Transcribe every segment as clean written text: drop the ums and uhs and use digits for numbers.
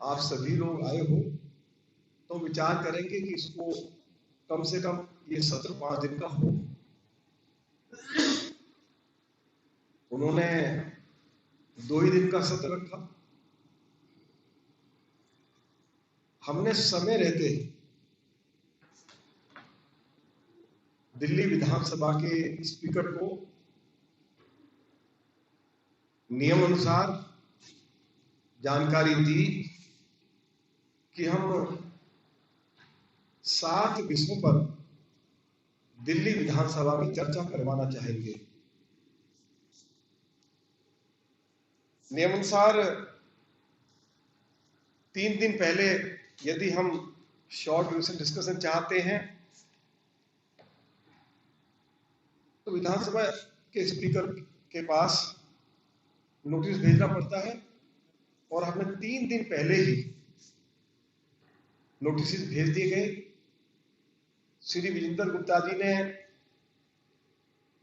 आप सभी लोग आए हो तो विचार करेंगे कि इसको कम से कम ये सत्र 5 दिन का हो। उन्होंने 2 ही दिन का सत्र रखा। हमने समय रहते दिल्ली विधानसभा के स्पीकर को नियम अनुसार जानकारी दी कि हम 7 विषयों पर दिल्ली विधानसभा में चर्चा करवाना चाहेंगे। नियमानुसार 3 दिन पहले यदि हम शॉर्ट ड्यूरेशन डिस्कशन चाहते हैं तो विधानसभा के स्पीकर के पास नोटिस भेजना पड़ता है और हमें 3 दिन पहले ही नोटिस भेज दिए गए। श्री विजेंद्र गुप्ता जी ने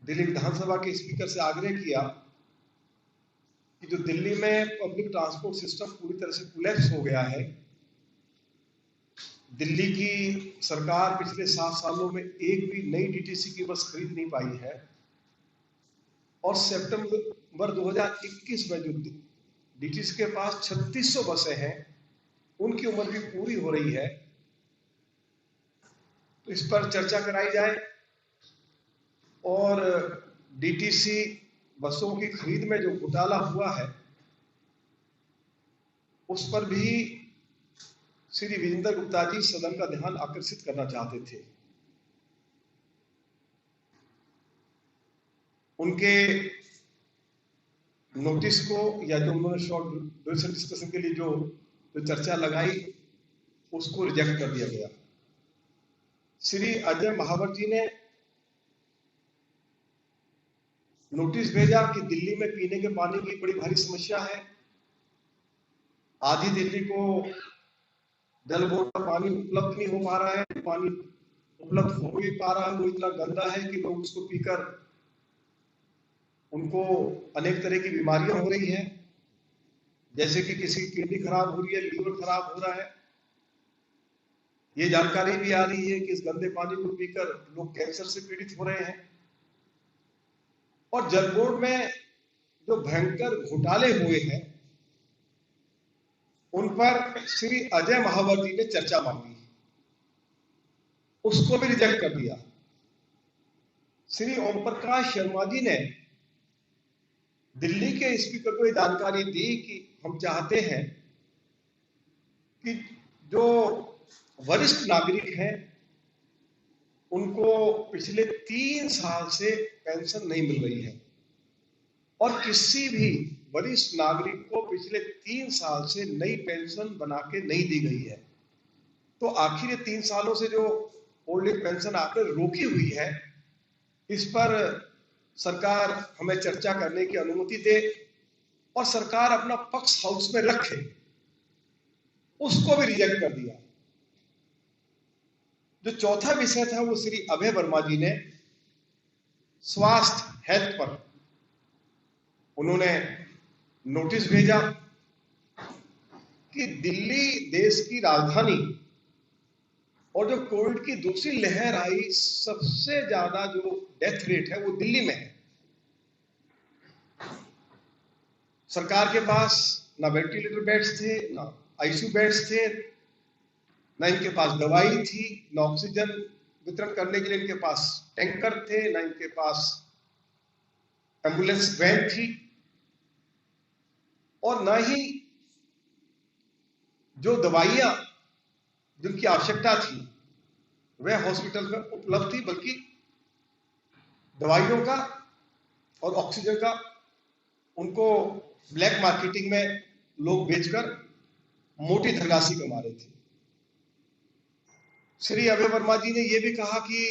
दिल्ली विधानसभा के स्पीकर से आग्रह किया कि जो दिल्ली में पब्लिक ट्रांसपोर्ट सिस्टम पूरी तरह से कोलैप्स हो गया है, दिल्ली की सरकार पिछले 7 सालों में एक भी नई डीटीसी की बस खरीद नहीं पाई है और सितंबर 2021 में जो डीटीसी के पास 3600 बसें हैं उनकी उम्र भी पूरी हो रही है, तो इस पर चर्चा कराई जाए और डीटीसी बसों की खरीद में जो घोटाला हुआ है उस पर भी श्री विजेंद्र गुप्ता जी सदन का ध्यान आकर्षित करना चाहते थे। उनके नोटिस को या जो उन्होंने शॉर्ट ड्यूरेशन डिस्कशन के लिए जो चर्चा लगाई उसको रिजेक्ट कर दिया गया। श्री अजय महावर जी ने नोटिस भेजा कि दिल्ली में पीने के पानी की बड़ी भारी समस्या है। आधी दिल्ली को जल बोर्ड का पानी उपलब्ध नहीं हो पा रहा है, पानी उपलब्ध हो भी पा रहा है वो इतना गंदा है कि लोग उसको पीकर उनको अनेक तरह की बीमारियां हो रही हैं, जैसे कि किसी की किडनी खराब हो रही है, लीवर खराब हो रहा है। ये जानकारी भी आ रही है कि इस गंदे पानी को पीकर लोग कैंसर से पीड़ित हो रहे हैं। और जल बोर्ड में जो भयंकर घोटाले हुए हैं उन पर श्री अजय महावर जी ने चर्चा मांगी, उसको भी रिजेक्ट कर दिया। श्री ओम प्रकाश शर्मा जी ने दिल्ली के स्पीकर को जानकारी दी कि हम चाहते हैं कि जो वरिष्ठ नागरिक हैं उनको पिछले 3 साल से पेंशन नहीं मिल रही है और किसी भी वरिष्ठ नागरिक को पिछले 3 साल से नई पेंशन बना के नहीं दी गई है। तो आखिर ये 3 सालों से जो ओल्ड एज पेंशन आकर रोकी हुई है, इस पर सरकार हमें चर्चा करने की अनुमति दे और सरकार अपना पक्ष हाउस में रखे, उसको भी रिजेक्ट कर दिया। जो चौथा विषय था वो श्री अभय वर्मा जी ने स्वास्थ्य हेल्थ पर उन्होंने नोटिस भेजा कि दिल्ली देश की राजधानी और जो कोविड की दूसरी लहर आई, सबसे ज्यादा जो डेथ रेट है वो दिल्ली में है। सरकार के पास ना वेंटिलेटर बेड्स थे, ना आईसीयू बेड्स थे, ना इनके पास दवाई थी, ना ऑक्सीजन वितरण करने के लिए इनके पास टैंकर थे, ना इनके पास एम्बुलेंस वैन थी और ना ही जो दवाइयां जिनकी आवश्यकता थी वह हॉस्पिटल में उपलब्ध थी, बल्कि दवाइयों का और ऑक्सीजन का उनको ब्लैक मार्केटिंग में लोग बेचकर मोटी धनराशि कमा रहे थे। श्री अभय वर्मा जी ने यह भी कहा कि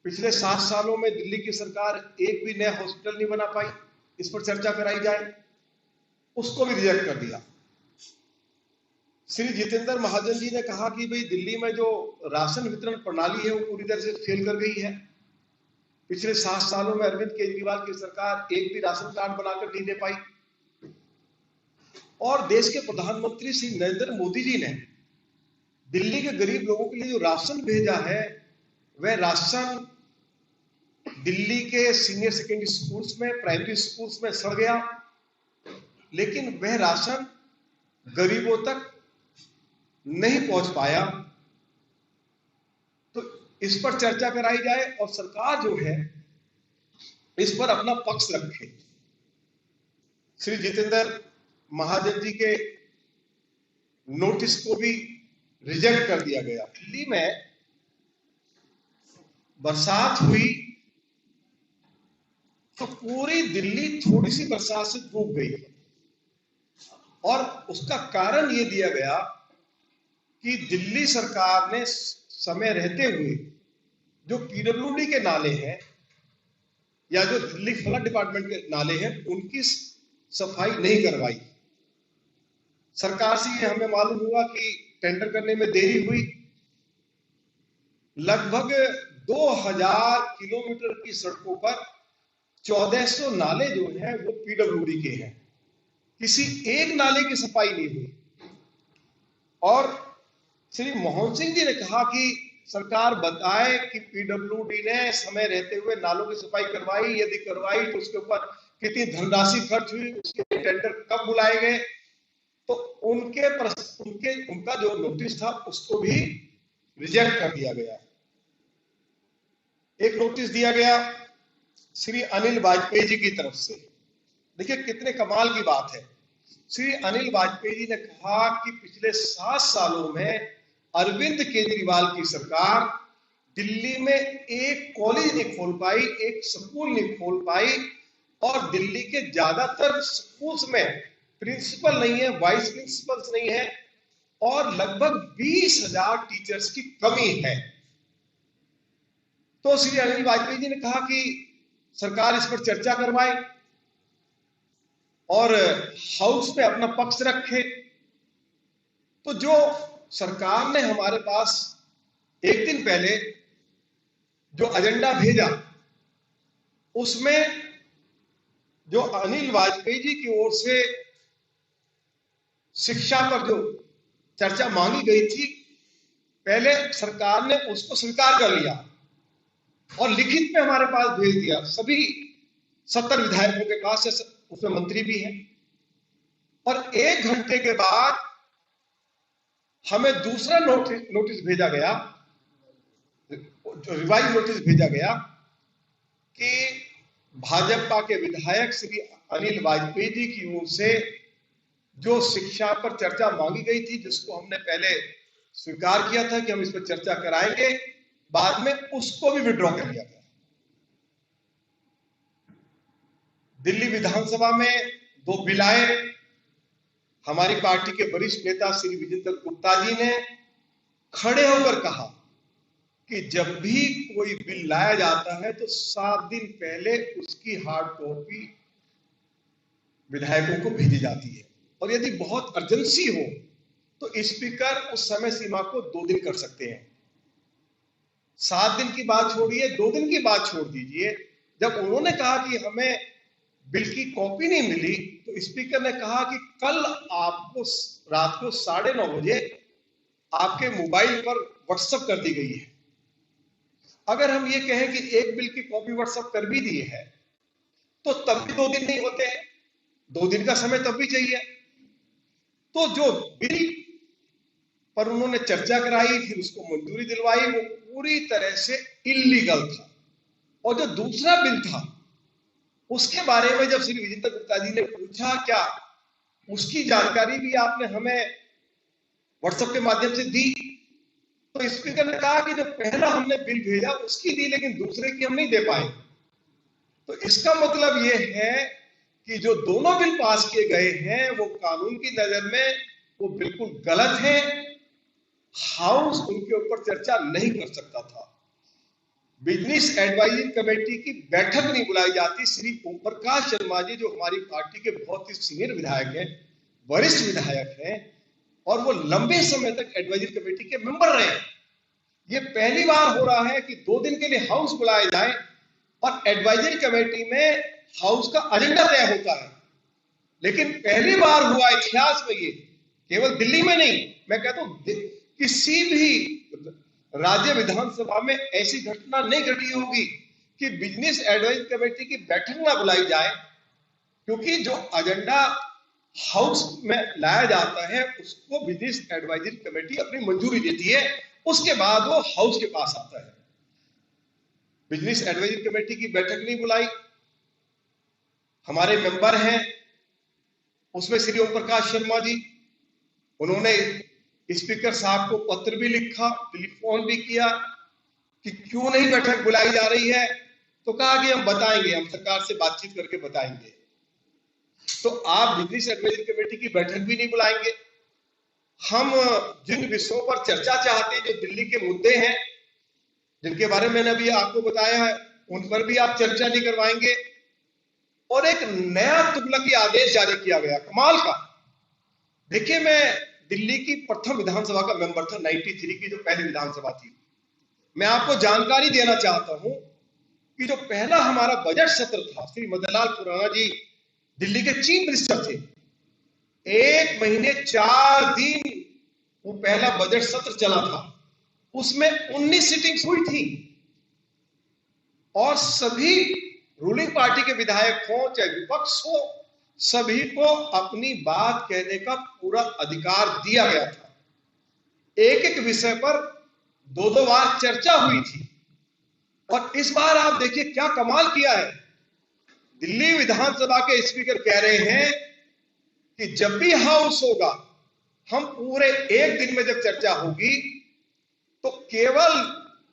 पिछले 7 सालों में दिल्ली की सरकार एक भी नया हॉस्पिटल नहीं बना पाई, इस पर चर्चा कराई जाए, उसको भी रिजेक्ट कर दिया। श्री जितेंद्र महाजन जी ने कहा कि भाई दिल्ली में जो राशन वितरण प्रणाली है वो पूरी तरह से फेल कर गई है। पिछले 7 सालों में अरविंद केजरीवाल की सरकार एक भी राशन कार्ड बनाकर नहीं दे पाई। और देश के प्रधानमंत्री श्री नरेंद्र मोदी जी ने दिल्ली के गरीब लोगों के लिए जो राशन भेजा है, वह राशन दिल्ली के सीनियर सेकेंडरी स्कूल्स में, प्राइमरी स्कूल्स में सड़ गया, लेकिन वह राशन गरीबों तक नहीं पहुंच पाया। तो इस पर चर्चा कराई जाए और सरकार जो है इस पर अपना पक्ष रखे। श्री जितेंद्र महाजन जी के नोटिस को भी रिजेक्ट कर दिया गया। दिल्ली में बरसात हुई तो पूरी दिल्ली थोड़ी सी बरसात से डूब गई और उसका कारण यह दिया गया कि दिल्ली सरकार ने समय रहते हुए जो पीडब्ल्यूडी के नाले हैं या जो दिल्ली फ्लड डिपार्टमेंट के नाले हैं उनकी सफाई नहीं करवाई। सरकार से ये हमें मालूम हुआ कि टेंडर करने में देरी हुई। लगभग 2000 किलोमीटर की सड़कों पर 1400 नाले जो हैं वो पीडब्ल्यूडी के हैं। किसी एक नाले की सफाई नहीं हुई। और श्री मोहन सिंह जी ने कहा कि सरकार बताए कि पीडब्ल्यूडी ने समय रहते हुए नालों की सफाई करवाई, यदि करवाई तो उसके ऊपर कितनी धनराशि खर्च हुई, उसके टेंडर कब बुलाए गए। तो उनका जो नोटिस था उसको भी रिजेक्ट कर दिया गया। एक नोटिस दिया गया श्री अनिल वाजपेयी जी की तरफ से। देखिए कितने कमाल की बात है। श्री अनिल वाजपेयी जी ने कहा कि पिछले 7 सालों में अरविंद केजरीवाल की सरकार दिल्ली में एक कॉलेज नहीं खोल पाई, एक स्कूल नहीं खोल पाई और दिल्ली के ज्यादातर स्कूल्स में प्रिंसिपल नहीं है, वाइस प्रिंसिपल्स नहीं है और लगभग 20,000 टीचर्स की कमी है। तो श्री अनिल वाजपेयी जी ने कहा कि सरकार इस पर चर्चा करवाए और हाउस में अपना पक्ष रखे। तो जो सरकार ने हमारे पास एक दिन पहले जो एजेंडा भेजा उसमें जो अनिल वाजपेयी जी की ओर से शिक्षा पर जो चर्चा मांगी गई थी, पहले सरकार ने उसको स्वीकार कर लिया और लिखित में हमारे पास भेज दिया। सभी 70 विधायकों के पास उसमें मंत्री भी हैं। और 1 घंटे के बाद हमें दूसरा नोटिस भेजा गया, जो रिवाइज नोटिस भेजा गया कि भाजपा के विधायक श्री अनिल वाजपेयी जी की ओर से जो शिक्षा पर चर्चा मांगी गई थी, जिसको हमने पहले स्वीकार किया था कि हम इस पर चर्चा कराएंगे, बाद में उसको भी विड्रॉ कर लिया गया। दिल्ली विधानसभा में 2 बिल आए। हमारी पार्टी के वरिष्ठ नेता श्री विजेंद्र गुप्ता जी ने खड़े होकर कहा कि जब भी कोई बिल लाया जाता है तो 7 दिन पहले उसकी हार्ड कॉपी विधायकों को भेजी जाती है और यदि बहुत अर्जेंसी हो तो स्पीकर उस समय सीमा को 2 दिन कर सकते हैं। 7 दिन की बात छोड़िए, 2 दिन की बात छोड़ दीजिए। जब उन्होंने कहा कि हमें बिल की कॉपी नहीं मिली तो स्पीकर ने कहा कि कल आपको रात को 9:30 बजे आपके मोबाइल पर व्हाट्सएप कर दी गई है। अगर हम ये कहें कि एक बिल की कॉपी व्हाट्सएप कर भी दी है तो तब भी 2 दिन नहीं होते हैं, 2 दिन का समय तब भी चाहिए। तो जो बिल पर उन्होंने चर्चा कराई, फिर उसको मंजूरी दिलवाई, वो पूरी तरह से इल्लीगल था। और जो दूसरा बिल था उसके बारे में जब श्री विजेंद्र गुप्ता जी ने पूछा क्या उसकी जानकारी भी आपने हमें व्हाट्सएप के माध्यम से दी, तो स्पीकर ने कहा कि जो पहला हमने बिल भेजा उसकी दी लेकिन दूसरे की हम नहीं दे पाए। तो इसका मतलब यह है कि जो दोनों बिल पास किए गए हैं वो कानून की नजर में वो बिल्कुल गलत है। हाउस उनके ऊपर चर्चा नहीं कर सकता था। बिजनेस एडवाइजरी कमेटी की बैठक नहीं बुलाई जाती। श्री ओम प्रकाश शर्मा जी जो हमारी पार्टी के बहुत ही सीनियर विधायक हैं, वरिष्ठ विधायक हैं और वो लंबे समय तक एडवाइजरी कमेटी के मेंबर रहे। ये पहली बार हो रहा है कि 2 दिन के लिए हाउस बुलाया जाए और एडवाइजरी कमेटी में हाउस का एजेंडा तय होता है। लेकिन पहली बार हुआ इतिहास में, ये केवल दिल्ली में नहीं, मैं कहता हूं किसी भी राज्य विधानसभा में ऐसी घटना नहीं घटी होगी कि बिजनेस एडवाइजरी कमेटी की बैठक ना बुलाई जाए, क्योंकि जो एजेंडा हाउस में लाया जाता है उसको बिजनेस एडवाइजरी कमेटी अपनी मंजूरी देती है, उसके बाद वो हाउस के पास आता है। बिजनेस एडवाइजरी कमेटी की बैठक नहीं बुलाई, हमारे मेंबर हैं उसमें श्री ओम प्रकाश शर्मा जी, उन्होंने स्पीकर साहब को पत्र भी लिखा, टेलीफोन भी किया कि क्यों नहीं बैठक बुलाई जा रही है, तो कहा कि हम बताएंगे, हम सरकार से बातचीत करके बताएंगे। तो आप बिजनेस एडवाइजरी कमेटी की बैठक भी नहीं बुलाएंगे। हम जिन विषयों पर चर्चा चाहते हैं, जो दिल्ली के मुद्दे हैं जिनके बारे में मैंने अभी आपको बताया है, उन पर भी आप चर्चा नहीं करवाएंगे। और एक नया तुगलकी आदेश जारी किया गया, कमाल का। देखिए, मैं दिल्ली की प्रथम विधानसभा का मेंबर था, 93 की जो पहली विधानसभा थी। मैं आपको जानकारी देना चाहता हूं कि जो पहला हमारा बजट सत्र था, श्री मदनलाल खुराना जी दिल्ली के चीफ मिनिस्टर थे, 1 महीने 4 दिन वो पहला बजट सत्र चला था, उसमें 19 सीटिंग्स हुई थी और सभी रूलिंग पार्टी के विधायक हो चाहे विपक्ष हो, सभी को अपनी बात कहने का पूरा अधिकार दिया गया था। एक एक विषय पर 2-2 बार चर्चा हुई थी। और इस बार आप देखिए क्या कमाल किया है, दिल्ली विधानसभा के स्पीकर कह रहे हैं कि जब भी हाउस होगा, हम पूरे 1 दिन में जब चर्चा होगी तो केवल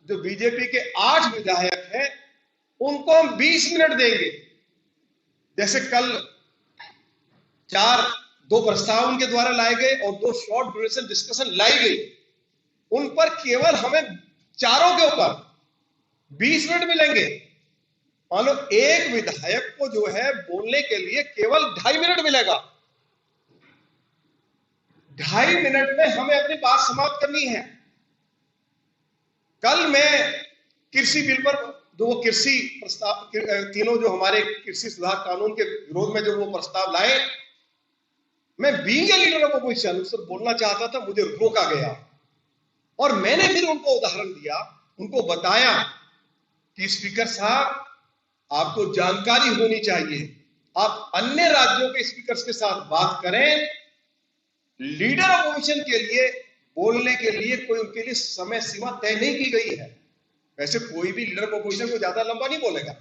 जो बीजेपी के 8 विधायक हैं उनको हम 20 मिनट देंगे। जैसे कल 2 प्रस्ताव उनके द्वारा लाए गए और 2 शॉर्ट ड्यूरेशन डिस्कशन लाई गई, उन पर केवल हमें चारों के ऊपर 20 मिनट मिलेंगे। मान लो एक विधायक को जो है बोलने के लिए केवल 2.5 मिनट मिलेगा। 2.5 मिनट में हमें अपनी बात समाप्त करनी है। कल मैं कृषि बिल पर जो कृषि प्रस्ताव, तीनों जो हमारे कृषि सुधार कानून के विरोध में जो वो प्रस्ताव लाए, मैं being a leader of opposition उससे बोलना चाहता था, मुझे रोका गया। और मैंने फिर उनको उदाहरण दिया, उनको बताया कि स्पीकर साहब, आपको जानकारी होनी चाहिए, आप अन्य राज्यों के स्पीकर्स के साथ बात करें, लीडर ऑफ अपोजिशन के लिए बोलने के लिए कोई उनके लिए समय सीमा तय नहीं की गई है। वैसे कोई भी लीडर ऑफ अपोजिशन को ज्यादा लंबा नहीं बोलेगा,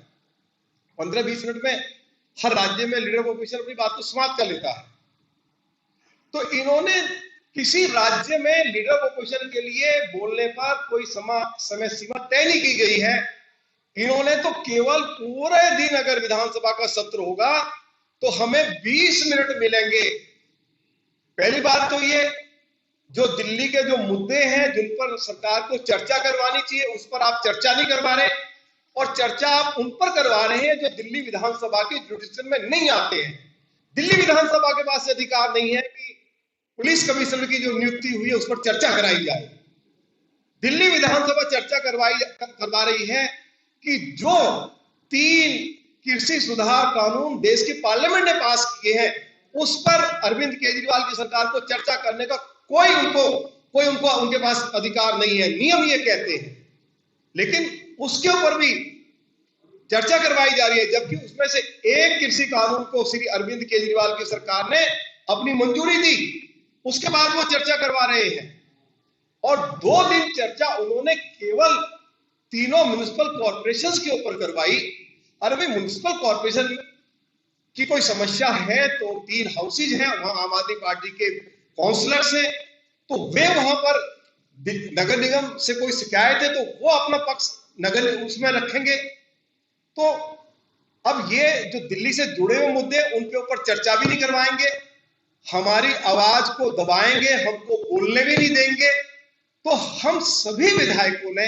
15-20 मिनट में हर राज्य में लीडर ऑफ अपोजिशन अपनी बात को समाप्त कर लेता है। तो इन्होंने किसी राज्य में लीडर ऑफ अपोजिशन के लिए बोलने पर कोई समय सीमा तय नहीं की गई है। इन्होंने तो केवल पूरे दिन अगर विधानसभा का सत्र होगा तो हमें 20 मिनट मिलेंगे। पहली बात तो ये, जो दिल्ली के जो मुद्दे हैं जिन पर सरकार को चर्चा करवानी चाहिए, उस पर आप चर्चा नहीं करवा रहे, और चर्चा आप उन पर करवा रहे हैं जो दिल्ली विधानसभा की जुडिशन में नहीं आते हैं। दिल्ली विधानसभा के पास अधिकार नहीं है कि पुलिस कमिश्नर की जो नियुक्ति हुई है उस पर चर्चा कराई जाए। दिल्ली विधानसभा चर्चा करवा रही है कि जो 3 कृषि सुधार कानून देश की पार्लियामेंट ने पास किए हैं, उस पर अरविंद केजरीवाल की सरकार को चर्चा करने का कोई उनको उनके पास अधिकार नहीं है। नियम ये कहते हैं, लेकिन उसके ऊपर भी चर्चा करवाई जा रही है, जबकि उसमें से एक कृषि कानून को श्री अरविंद केजरीवाल की सरकार ने अपनी मंजूरी दी, उसके बाद वो चर्चा करवा रहे हैं। और 2 दिन चर्चा उन्होंने केवल 3 म्युनिसिपल कॉर्पोरेशंस के ऊपर करवाई। अरे भाई, म्युनिसिपल कॉर्पोरेशन की कोई समस्या है तो 3 हाउसेज हैं, वहां आम आदमी पार्टी के काउंसलर्स हैं, तो वे वहां पर नगर निगम से कोई शिकायत है तो वो अपना पक्ष नगर उसमें रखेंगे। तो अब ये जो दिल्ली से जुड़े हुए मुद्दे, उनके ऊपर चर्चा भी नहीं करवाएंगे, हमारी आवाज को दबाएंगे, हमको बोलने भी नहीं देंगे। तो हम सभी विधायकों ने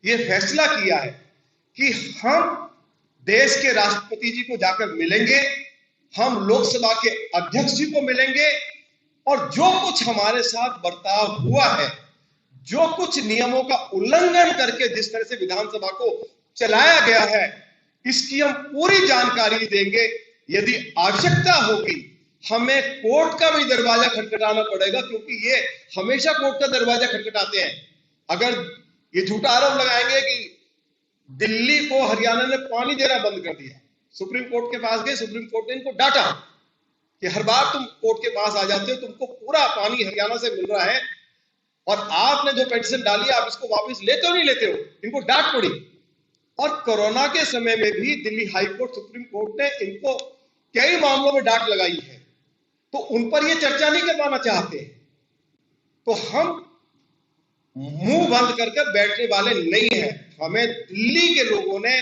यह फैसला किया है कि हम देश के राष्ट्रपति जी को जाकर मिलेंगे, हम लोकसभा के अध्यक्ष जी को मिलेंगे, और जो कुछ हमारे साथ बर्ताव हुआ है, जो कुछ नियमों का उल्लंघन करके जिस तरह से विधानसभा को चलाया गया है, इसकी हम पूरी जानकारी देंगे। यदि आवश्यकता होगी हमें कोर्ट का भी दरवाजा खटखटाना पड़ेगा, क्योंकि ये हमेशा कोर्ट का दरवाजा खटखटाते हैं। अगर ये झूठा आरोप लगाएंगे कि दिल्ली को हरियाणा ने पानी देना बंद कर दिया, सुप्रीम कोर्ट के पास गए, सुप्रीम कोर्ट ने इनको डांटा कि हर बार तुम कोर्ट के पास आ जाते हो, तुमको पूरा पानी हरियाणा से मिल रहा है और आपने जो पेटिशन डाली आप इसको वापस लेते हो नहीं लेते हो, इनको डांट पड़ी। और कोरोना के समय में भी Delhi high court, supreme court ने इनको कई मामलों में डांट लगाई है, तो उन पर ये चर्चा नहीं करवाना चाहते। तो हम मुंह बंद करके बैठने वाले नहीं हैं। हमें दिल्ली के लोगों ने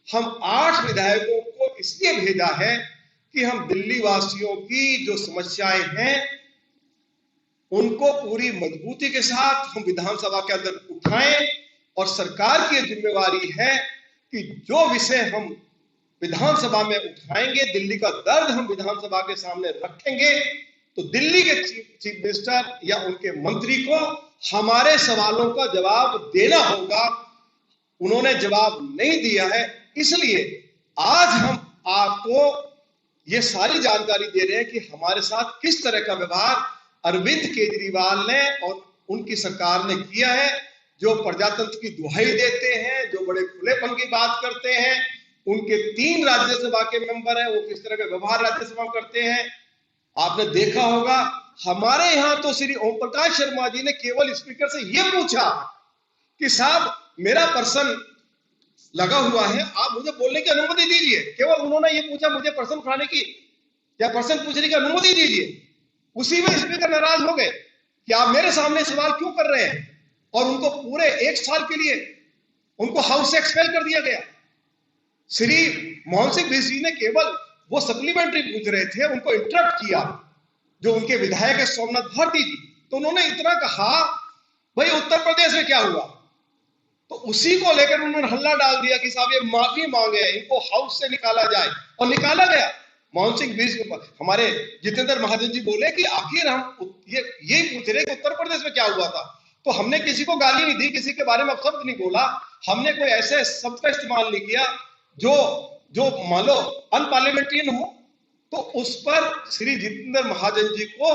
हम 8 विधायकों को इसलिए भेजा है कि हम दिल्ली वासियों की जो समस्याएं हैं उनको पूरी मजबूती के साथ हम विधानसभा के अंदर उठाएं, और सरकार की जिम्मेवारी है कि जो विषय हम विधानसभा में उठाएंगे, दिल्ली का दर्द हम विधानसभा के सामने रखेंगे, तो दिल्ली के चीफ मिनिस्टर या उनके मंत्री को हमारे सवालों का जवाब देना होगा। उन्होंने जवाब नहीं दिया है, इसलिए आज हम आपको ये सारी जानकारी दे रहे हैं कि हमारे साथ किस तरह का व्यवहार अरविंद केजरीवाल ने और उनकी सरकार ने किया है। जो प्रजातंत्र की दुहाई देते हैं, जो बड़े खुलेपन की बात करते हैं, उनके 3 राज्यसभा के मेंबर हैं, वो किस तरह का व्यवहार राज्यसभा में करते हैं आपने देखा होगा। हमारे यहां तो श्री ओम प्रकाश शर्मा जी ने केवल स्पीकर से यह पूछा कि साहब मेरा पर्सन लगा हुआ है, आप मुझे बोलने की अनुमति दीजिए। केवल उन्होंने ये पूछा मुझे पर्सन उठाने की या पर्सन पूछने की अनुमति दीजिए। उसी में स्पीकर नाराज हो गए कि आप मेरे सामने सवाल क्यों कर रहे हैं, और उनको पूरे 1 साल के लिए उनको हाउस से एक्सपेल कर दिया गया। श्री मोहन सिंह बिस्सी ने केवल वो सप्लीमेंट्री पूछ रहे थे, उनको इंटरप्ट किया जो उनके विधायक है सोमनाथ भारती जी। तो उन्होंने इतना कहा भाई उत्तर प्रदेश में क्या हुआ, तो उसी को लेकर उन्होंने हल्ला डाल दिया कि साहब ये माफी मांगे, इनको हाउस से निकाला जाए, और निकाला गया। मोहन सिंह बिस्सी, हमारे जितेंद्र महाजन जी बोले कि आखिर हम ये पूछ रहे कि उत्तर प्रदेश में क्या हुआ था। तो हमने किसी को गाली नहीं दी, किसी के बारे में अपशब्द नहीं बोला, हमने कोई ऐसे शब्द का इस्तेमाल नहीं किया जो मान लो अनपार्लियामेंट्रियन हो। तो उस पर श्री जितेंद्र महाजन जी को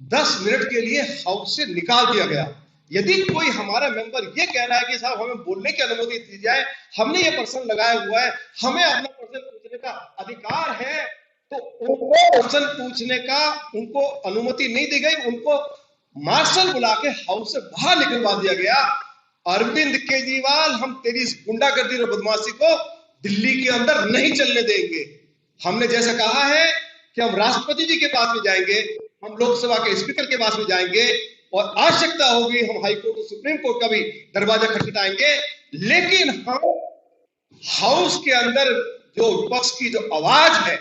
10 मिनट के लिए हाउस से निकाल दिया गया। यदि कोई हमारा मेंबर ये कह रहा है कि साहब हमें बोलने की अनुमति दी जाए, हमने ये पर्सन लगाया हुआ है, हमें अपना पर्सन पूछने का अधिकार है, तो उनको पर्सन पूछने का उनको अनुमति नहीं दी गई, उनको मार्शल बुला के हाउस से बाहर निकलवा दिया गया। अरविंद केजरीवाल, हम तेरी गुंडागर्दी और बदमाशी को दिल्ली के अंदर नहीं चलने देंगे। हमने जैसा कहा है कि हम राष्ट्रपति जी के पास में जाएंगे, हम लोकसभा के स्पीकर के पास में जाएंगे, और आवश्यकता होगी हम हाई कोर्ट और सुप्रीम कोर्ट का भी दरवाजा खटखटाएंगे। लेकिन हम हाउस के अंदर जो विपक्ष की जो आवाज है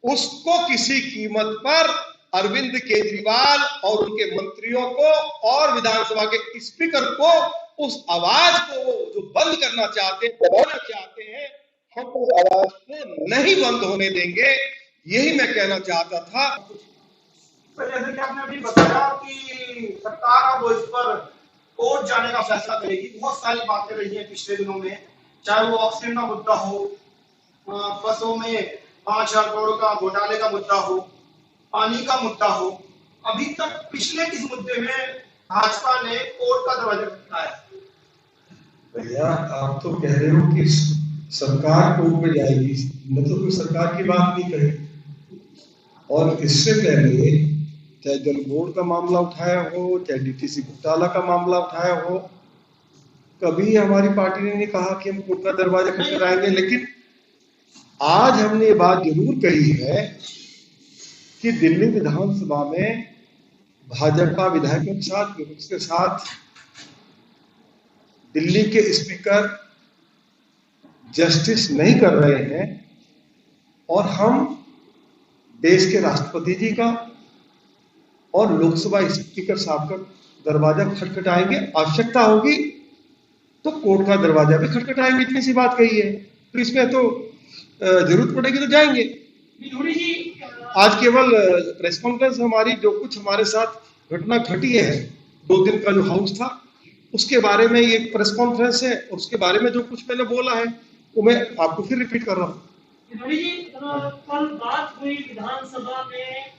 उसको किसी कीमत पर अरविंद केजरीवाल और उनके मंत्रियों को और विधानसभा के स्पीकर को उस आवाज को जो बंद करना चाहते हैं, दबाना चाहते हैं, हम उस आवाज को नहीं बंद होने देंगे। यही मैं कहना चाहता था। तो जैसे कि आपने अभी बताया कि सरकार अब इस पर कोर्ट जाने का फैसला करेगी। बहुत सारी बातें रही हैं पिछले दिनों में, चाहे वो ऑक्सीजन का मुद्दा हो, बसों में 5,000 करोड़ का घोटाले का मुद्दा हो, पानी का मुद्दा हो। अभी तक पिछले किस मुद्दे में भाजपा ने कोर्ट का दरवाजा खटखटाया? भैया आप तो कह रहे हो कि सरकार कोर्ट में जाएगी, मतलब कोई सरकार की बात नहीं कही। और इससे पहले चाहे जल बोर्ड का मामला उठाया हो, चाहे डीटीसी घोटाला का मामला उठाया हो, कभी हमारी पार्टी ने नहीं कहा कि हम कोर्ट का दरवाजा खटखटाएंगे। लेकिन आज हमने ये बात जरूर कही है कि दिल्ली विधानसभा में भाजपा विधायकों के साथ, विपक्ष के साथ दिल्ली के स्पीकर जस्टिस नहीं कर रहे हैं, और हम देश के राष्ट्रपति जी का और लोकसभा स्पीकर साहब का दरवाजा खटखटाएंगे। आवश्यकता होगी तो कोर्ट का दरवाजा भी खटखटाएंगे, इतनी सी बात कही है। तो इसमें तो जरूरत पड़ेगी तो जाएंगे। आज केवल प्रेस कॉन्फ्रेंस हमारी, जो कुछ हमारे साथ घटना घटी है 2 दिन का जो हाउस था, उसके बारे में ये प्रेस कॉन्फ्रेंस है, और उसके बारे में जो कुछ मैंने बोला है वो मैं आपको फिर रिपीट कर रहा हूँ। तिवारी जी, कल बात हुई विधानसभा में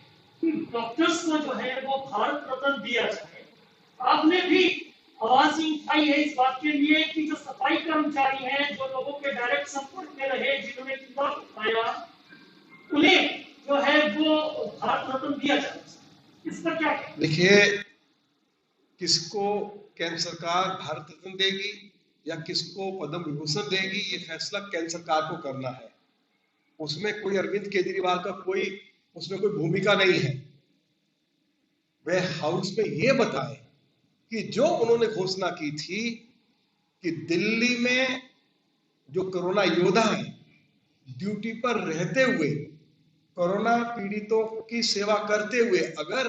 कि डॉक्टर्स को जो है वो भारत रत्न दिया जाए। आपने भी आवाज उठाई है इस बात के लिए कि जो सफाई कर्मचारी हैं, जो लोगों के डायरेक्ट संपर्क में रहे, जिन्होंने कूड़ा उठाया, उन्हें जो है वो भारत रत्न दिया जाए। इस पर क्या कहते हैं? देखिए, किसको केंद्र सरकार भारत रत्न देगी या किसको पद्म विभूषण देगी, ये फैसला केंद्र सरकार को करना है। उसमें कोई अरविंद केजरीवाल का उसमें कोई भूमिका नहीं है। वह हाउस में ये बताए कि जो उन्होंने घोषणा की थी कि दिल्ली में जो कोरोना योद्धा हैं, ड्यूटी पर रहते हुए कोरोना पीड़ितों की सेवा करते हुए अगर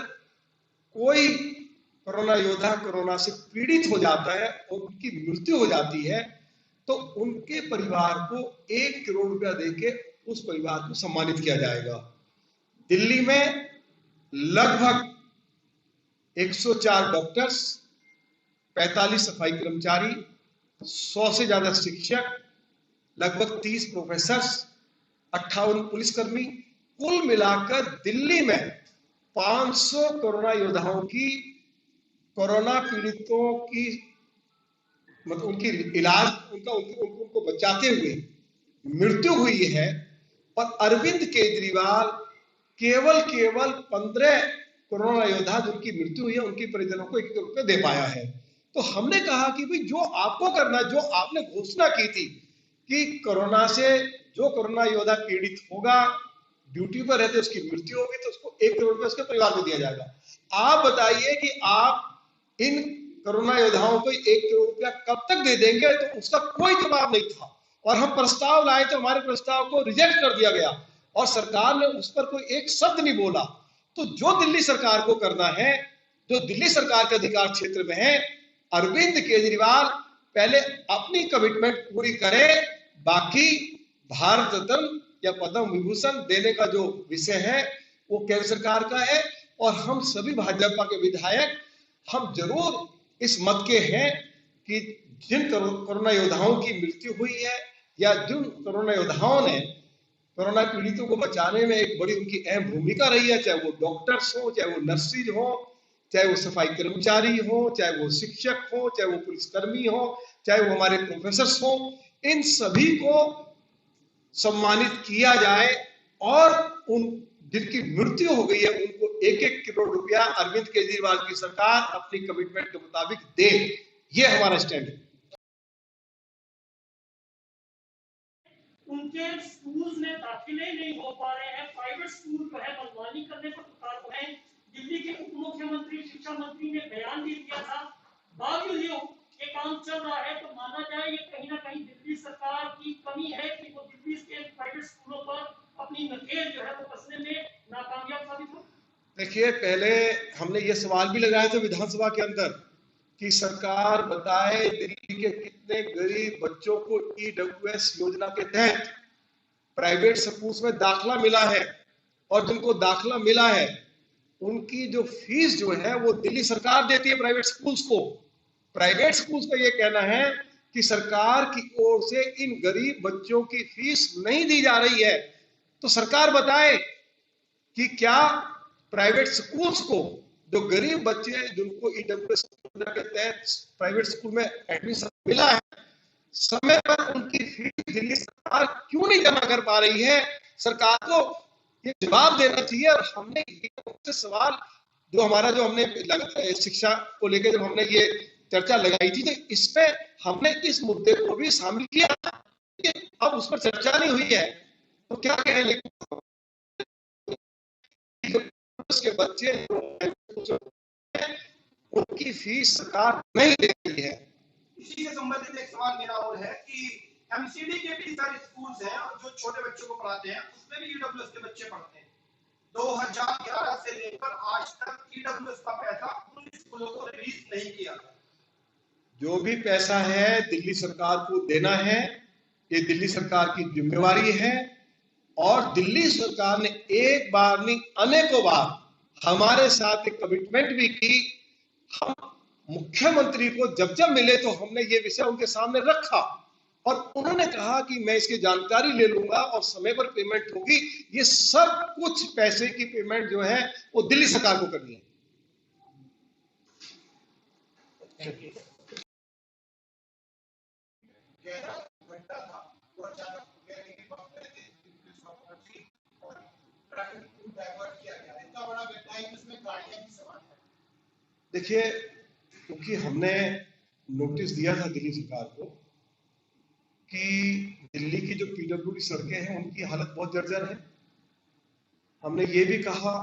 कोई कोरोना योद्धा कोरोना से पीड़ित हो जाता है और उनकी मृत्यु हो जाती है तो उनके परिवार को 1 करोड़ रुपया देके उस परिवार को सम्मानित किया जाएगा। दिल्ली में लगभग 104 डॉक्टर्स, 45 सफाई कर्मचारी, 100 से ज्यादा शिक्षक, लगभग 30 प्रोफेसर्स, 58 पुलिसकर्मी, कुल मिलाकर दिल्ली में 500 कोरोना योद्धाओं की, कोरोना पीड़ितों की मतलब उनकी इलाज उनको बचाते हुए मृत्यु हुई है। और अरविंद केजरीवाल केवल 15 कोरोना योद्धा जिनकी मृत्यु हुई है उनके परिजनों को 1 करोड़ रुपए दे पाया है। तो हमने कहा कि भाई जो आपको करना, जो आपने घोषणा की थी कि कोरोना से जो कोरोना योद्धा पीड़ित होगा, ड्यूटी पर रहते उसकी मृत्यु होगी तो उसको 1 करोड़ रुपए उसके परिवार को दिया जाएगा। आप बताइए कि आप इन कोरोना योद्धाओं को 1 करोड़ रुपया कब तक दे देंगे? तो उसका कोई जवाब नहीं था और हम प्रस्ताव लाए तो हमारे प्रस्ताव को रिजेक्ट कर दिया गया और सरकार ने उस पर कोई एक शब्द नहीं बोला। तो जो दिल्ली सरकार को करना है, जो दिल्ली सरकार के अधिकार क्षेत्र में है, अरविंद केजरीवाल पहले अपनी कमिटमेंट पूरी करे, बाकी भारत रत्न या पद्म विभूषण देने का जो विषय है वो केंद्र सरकार का है। और हम सभी भाजपा के विधायक हम जरूर इस मत के हैं कि जिन कोरोना योद्धाओं की मृत्यु हुई है या जिन कोरोना योद्धाओं ने कोरोना पीड़ितों को बचाने में एक बड़ी उनकी अहम भूमिका रही है, चाहे वो डॉक्टर्स हो, चाहे वो नर्सिस हो, चाहे वो सफाई कर्मचारी हो, चाहे वो शिक्षक हो, चाहे वो पुलिसकर्मी हो, चाहे वो हमारे प्रोफेसर हो, इन सभी को सम्मानित किया जाए और उन जिनकी मृत्यु हो गई है उनको 1-1 करोड़ रुपया अरविंद केजरीवाल की सरकार अपनी कमिटमेंट के मुताबिक दे। ये हमारा स्टैंड है। उनके स्कूल में दाखिले नहीं हो पा रहे हैं, प्राइवेट स्कूल जो है मनमानी करने पर उतार हुए हैं। दिल्ली के उप मुख्यमंत्री, शिक्षा मंत्री ने बयान भी दिया था। बावजूद ये काम चल रहा है तो माना जाए ये कहीं ना कहीं दिल्ली सरकार की कमी है कि वो दिल्ली के प्राइवेट स्कूलों पर अपनी नकेल जो है वो कसने में नाकामयाब साबित हो। देखिए, पहले हमने ये सवाल भी लगाया था विधानसभा के अंदर कि सरकार बताए दिल्ली के कितने गरीब बच्चों को EWS योजना के तहत प्राइवेट स्कूल्स में दाखला मिला है और जिनको दाखला मिला है उनकी जो फीस जो है वो दिल्ली सरकार देती है प्राइवेट स्कूल्स को। प्राइवेट स्कूल्स का ये कहना है कि सरकार की ओर से इन गरीब बच्चों की फीस नहीं दी जा रही है। तो सरकार बताए कि क्या प्राइवेट स्कूल्स को जो गरीब बच्चे जिनको EWS के तहत प्राइवेट स्कूल में एडमिशन मिला है, समय पर उनकी फीस दिल्ली सरकार क्यों नहीं जमा कर पा रही है? सरकार को ये जवाब देना चाहिए। और हमने ये सवाल जो हमने शिक्षा को लेकर जब हमने ये चर्चा लगाई थी तो इसमें हमने इस मुद्दे को भी शामिल किया, अब उस पर चर्चा नहीं हुई है। तो क्या कहें, उसके बच्चे उनकी फीस सरकार नहीं दे रही है। इसी से संबंधित एक सवाल मेरा और है कि MCD के भी सारे स्कूल्स हैं और जो छोटे बच्चों को पढ़ाते हैं उसमें भी EWS के बच्चे पढ़ते हैं। 2011 से लेकर आज तक EWS का पैसा उन स्कूलों को रिलीज नहीं किया। जो भी पैसा है दिल्ली सरकार को देना है, ये दिल्ली सरकार की जिम्मेवारी है। और दिल्ली सरकार ने एक बार नहीं अनेकों बार हमारे साथ एक कमिटमेंट भी की। हम मुख्यमंत्री को जब जब मिले तो हमने ये विषय उनके सामने रखा और उन्होंने कहा कि मैं इसकी जानकारी ले लूंगा और समय पर पेमेंट होगी। ये सब कुछ पैसे की पेमेंट जो है वो दिल्ली सरकार को करनी है। देखिए, क्योंकि हमने नोटिस दिया था दिल्ली सरकार को कि दिल्ली की जो पीडब्ल्यूडी सड़कें हैं उनकी हालत बहुत जर्जर है। हमने ये भी कहा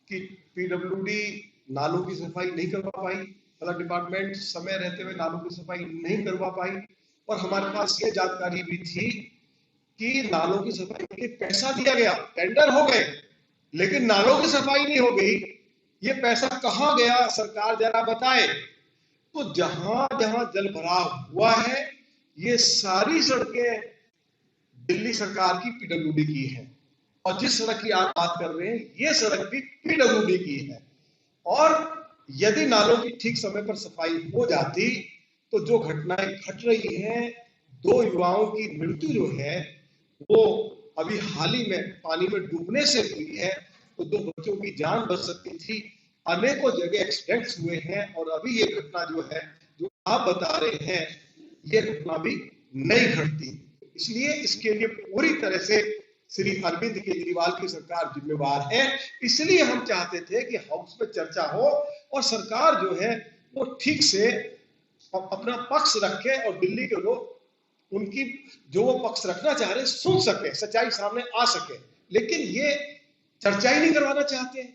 कि पीडब्ल्यूडी नालों की सफाई नहीं करवा पाई, मतलब डिपार्टमेंट समय रहते हुए नालों की सफाई नहीं करवा पाई। और हमारे पास ये जानकारी भी थी कि नालों की सफाई के लिए पैसा दिया गया, टेंडर हो गए, लेकिन नालों की सफाई नहीं हो गई। ये पैसा कहां गया, सरकार जरा बताए। तो जहां जहां जल भराव हुआ है, ये सारी सड़कें दिल्ली सरकार की पीडब्ल्यूडी की है। और जिस सड़क की आप बात कर रहे हैं, ये सड़क भी पीडब्ल्यूडी की है। और यदि नालों की ठीक समय पर सफाई हो जाती तो जो घटनाएं घट रही हैं, 2 युवाओं की मृत्यु जो है वो अभी हाल ही में पानी में डूबने से हुई है, तो 2 बच्चों की जान बच सकती थी। अनेकों जगह एक्सीडेंट्स हुए हैं और अभी ये घटना जो है, जो आप बता रहे हैं, ये घटना भी नहीं घटती। इसलिए इसके लिए पूरी तरह से श्री अरविंद केजरीवाल की सरकार जिम्मेवार है। इसलिए हम चाहते थे कि हाउस में चर्चा हो और सरकार जो है वो ठीक से अपना पक्ष रखे और दिल्ली के लोग उनकी जो वो पक्ष रखना चाह रहे हैं सुन सके, सच्चाई सामने आ सके। लेकिन ये चर्चा ही नहीं करवाना चाहते हैं।